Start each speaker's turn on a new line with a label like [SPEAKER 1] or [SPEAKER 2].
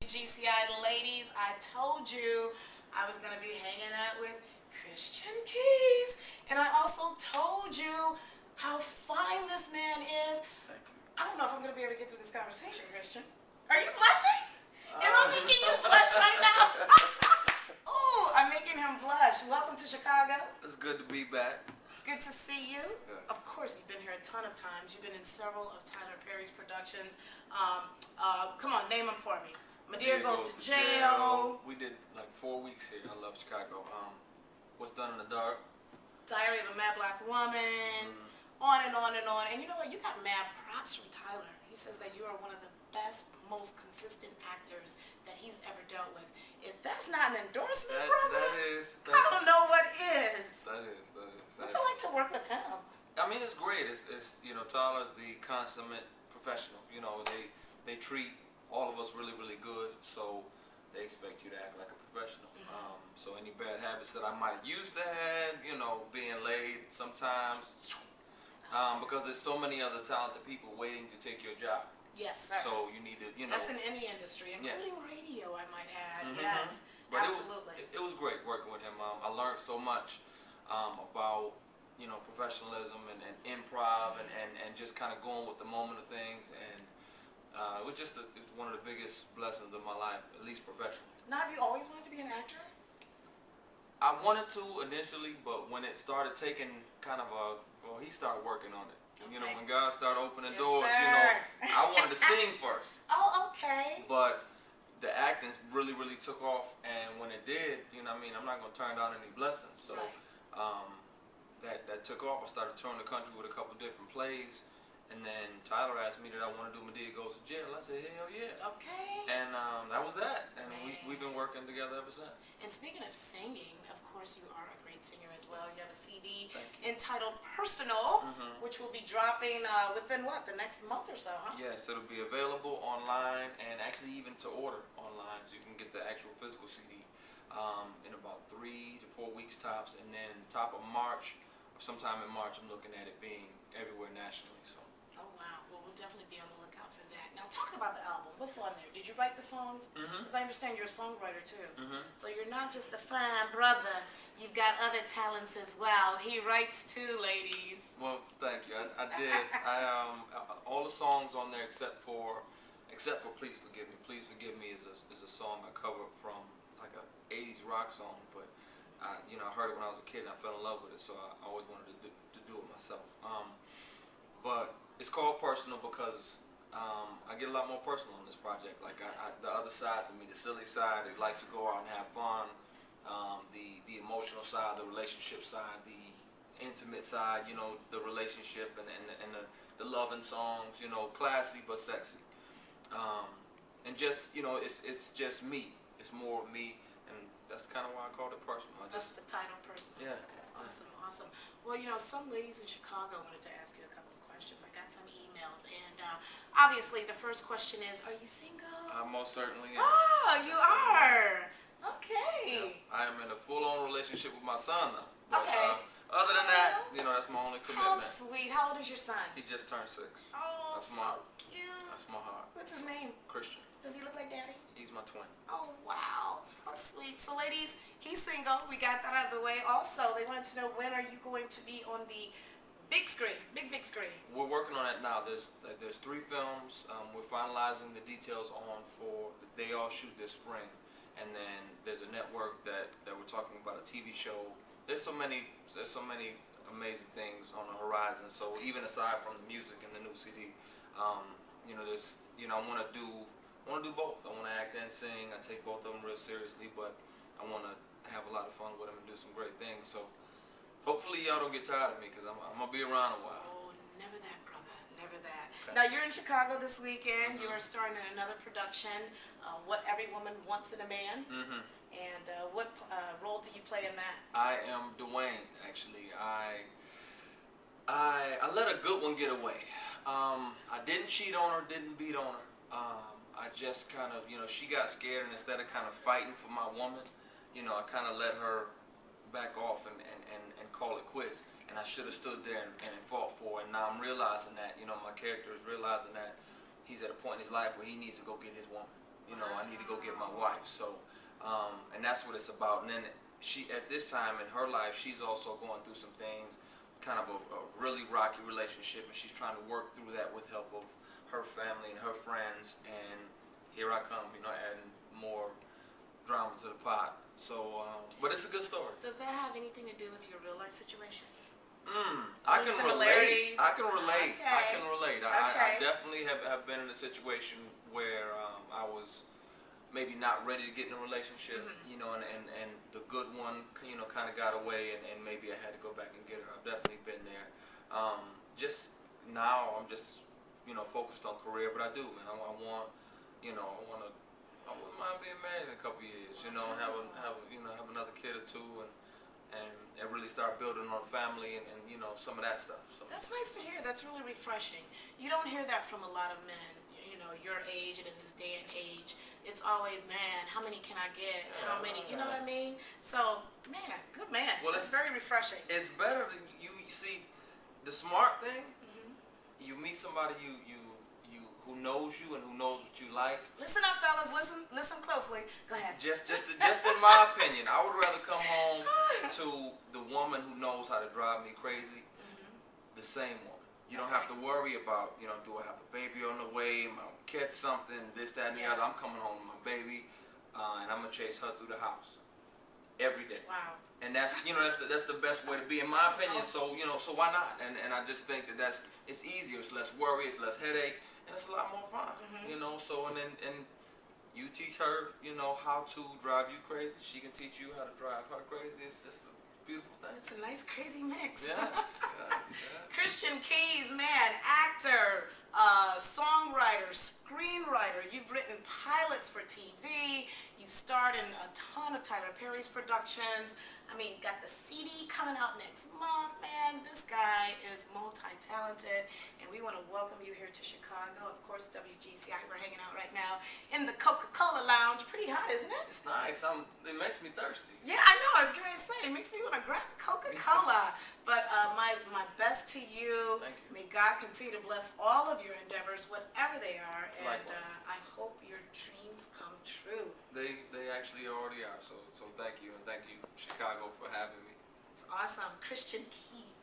[SPEAKER 1] GCI ladies, I told you I was going to be hanging out with Christian Keys, and I also told you how fine this man is.
[SPEAKER 2] Thank you.
[SPEAKER 1] I don't know if I'm going to be able to get through this conversation, Christian. Are you blushing? Am I making you blush right now? Ooh, I'm making him blush. Welcome to Chicago.
[SPEAKER 2] It's good to be back.
[SPEAKER 1] Good to see you.
[SPEAKER 2] Yeah.
[SPEAKER 1] Of course, you've been here a ton of times. You've been in several of Tyler Perry's productions. Come on, name them for me. Medea Goes to Jail.
[SPEAKER 2] We did like 4 weeks here. I love Chicago. What's Done in the Dark.
[SPEAKER 1] Diary of a Mad Black Woman. On and on and on. And you know what? You got mad props from Tyler. He says that you are one of the best, most consistent actors that he's ever dealt with. If that's not an endorsement, brother, I don't know what is.
[SPEAKER 2] That is.
[SPEAKER 1] What's it like to work with him?
[SPEAKER 2] I mean, it's great. It's you know, Tyler's the consummate professional. You know, they treat all of us really, really good. So they expect you to act like a professional. So any bad habits that I might have used to have, you know, being late sometimes, because there's so many other talented people waiting to take your job.
[SPEAKER 1] Yes, sir.
[SPEAKER 2] So you need to, you know.
[SPEAKER 1] That's in any industry, including radio, I might add. Yes,
[SPEAKER 2] but
[SPEAKER 1] absolutely.
[SPEAKER 2] It was great working with him. I learned so much about, you know, professionalism and improv and just kind of going with the moment of things. And it was just it's one of the biggest blessings of my life, at least professionally.
[SPEAKER 1] Now, have you always wanted to be an actor?
[SPEAKER 2] I wanted to initially, but when it started taking kind of well, he started working on it. Okay. You know, when God started opening doors,
[SPEAKER 1] sir.
[SPEAKER 2] you know, I wanted to sing first.
[SPEAKER 1] Oh, okay.
[SPEAKER 2] But the acting really, really took off, and when it did, you know what I mean, I'm not going to turn down any blessings. So that took off. I started touring the country with a couple different plays, and then Tyler asked me that I want to do Medea Goes to Jail. I said, hell yeah.
[SPEAKER 1] Okay.
[SPEAKER 2] And that was that. And we've been working together ever since.
[SPEAKER 1] And speaking of singing, of course you are a great singer as well. You have a CD entitled Personal, which will be dropping within what, the next month or so, huh?
[SPEAKER 2] Yes, it'll be available online and actually even to order online, so you can get the actual physical CD in about 3 to 4 weeks tops. And then top of March, or sometime in March, I'm looking at it being everywhere nationally. So.
[SPEAKER 1] Oh wow, well we'll definitely be on the lookout for that. Now talk about the album. What's on there? Did you write the songs? Because I understand you're a songwriter too. So you're not just a fine brother. You've got other talents as well. He writes too, ladies.
[SPEAKER 2] Well, thank you. I did. All the songs on there except for Please Forgive Me. Please Forgive Me is a song I covered from like a 80s rock song, but you know, I heard it when I was a kid and I fell in love with it, so I always wanted to do it myself. But it's called Personal because I get a lot more personal on this project. Like the other side to me, the silly side, it likes to go out and have fun. The emotional side, the relationship side, the intimate side, you know, the relationship and the loving songs, you know, classy but sexy. And just, you know, it's just me. It's more of me, and that's kind of why I called it Personal.
[SPEAKER 1] That's the title, Personal.
[SPEAKER 2] Yeah.
[SPEAKER 1] Awesome, awesome. Well, you know, some ladies in Chicago wanted to ask you a couple of questions. I got some emails, and obviously the first question is, are you single?
[SPEAKER 2] I most certainly am.
[SPEAKER 1] Oh, you are. Okay.
[SPEAKER 2] Yeah. I am in a full-on relationship with my son, though. But,
[SPEAKER 1] okay.
[SPEAKER 2] Other than that, you know, that's my only commitment.
[SPEAKER 1] How sweet. How old is your son?
[SPEAKER 2] He just turned 6.
[SPEAKER 1] Oh,
[SPEAKER 2] that's
[SPEAKER 1] so cute.
[SPEAKER 2] That's my heart.
[SPEAKER 1] What's his name?
[SPEAKER 2] Christian.
[SPEAKER 1] Does he look like Daddy?
[SPEAKER 2] He's my twin.
[SPEAKER 1] Oh, wow. How sweet. So, ladies, he's single. We got that out of the way. Also, they wanted to know, when are you going to be on the big screen, big screen?
[SPEAKER 2] We're working on it now. There's 3 films. We're finalizing the details on for. They all shoot this spring, and then there's a network that we're talking about, a TV show. There's so many amazing things on the horizon. So even aside from the music and the new CD, you know, I want to do both. I want to act and sing. I take both of them real seriously, but I want to have a lot of fun with them and do some great things. So hopefully y'all don't get tired of me, because I'm going to be around a while.
[SPEAKER 1] Oh, never that, brother. Never that.
[SPEAKER 2] Okay.
[SPEAKER 1] Now, you're in Chicago this weekend. You are starring in another production, What Every Woman Wants in a Man. And what role do you play in that? I
[SPEAKER 2] am Dwayne, actually. I let a good one get away. I didn't cheat on her, didn't beat on her. I just kind of, you know, she got scared, and instead of kind of fighting for my woman, you know, I kind of let her back off and call it quits. And I should have stood there and fought for it. And now I'm realizing that, you know, my character is realizing that he's at a point in his life where he needs to go get his woman. You know, I need to go wife. So, and that's what it's about. And then she, at this time in her life, she's also going through some things, kind of a really rocky relationship, and she's trying to work through that with help of her family and her friends. And here I come, adding more drama to the pot. So, but it's a good story.
[SPEAKER 1] Does that have anything to do with your real life situation?
[SPEAKER 2] I can relate. I can relate.
[SPEAKER 1] Okay.
[SPEAKER 2] I can relate. I
[SPEAKER 1] Okay.
[SPEAKER 2] definitely have been in a situation where I was maybe not ready to get in a relationship, and the good one, kind of got away, and maybe I had to go back and get her. I've definitely been there. Just now, I'm just, focused on career, but I do, man. I want, I wouldn't mind being married in a couple years, have another kid or two, and really start building on a family and some of that stuff. So
[SPEAKER 1] That's nice to hear. That's really refreshing. You don't hear that from a lot of men, your age and in this day and age. It's always, man, how many can I get? How many? You know what I mean? So, man, good man.
[SPEAKER 2] Well,
[SPEAKER 1] it's very refreshing.
[SPEAKER 2] It's better than you see. The smart thing, you meet somebody who knows you and who knows what you like.
[SPEAKER 1] Listen up, fellas. Listen closely. Go ahead.
[SPEAKER 2] Just in my opinion, I would rather come home to the woman who knows how to drive me crazy, the same woman. You don't have to worry about, do I have a baby on the way? Am I gonna catch something? This, that, and the other. I'm coming home with my baby, and I'm gonna chase her through the house every day.
[SPEAKER 1] Wow.
[SPEAKER 2] And that's that's the best way to be, in my opinion. So so why not? And I just think that it's easier. It's less worry. It's less headache, and it's a lot more fun. So and you teach her how to drive you crazy. She can teach you how to drive her crazy. It's just a beautiful thing.
[SPEAKER 1] It's a nice crazy mix.
[SPEAKER 2] Yeah.
[SPEAKER 1] Christian Keys, man, actor, songwriter, screenwriter. You've written pilots for TV. You've starred in a ton of Tyler Perry's productions. I mean, got the CD coming out next month, man. This guy is multi-talented, and we want to welcome you here to Chicago. Of course, WGCI, we're hanging out right now in the Coca-Cola Lounge. Pretty hot, isn't it?
[SPEAKER 2] It's nice. It makes me thirsty.
[SPEAKER 1] Yeah, I know. I was going to say, it makes me want to grab Coca-Cola. But my best to you.
[SPEAKER 2] Thank you.
[SPEAKER 1] May God continue to bless all of your endeavors, whatever they are. And I hope your dreams come true.
[SPEAKER 2] They actually already are. So thank you, and thank you, Chicago, for having me.
[SPEAKER 1] It's awesome. Christian Keys.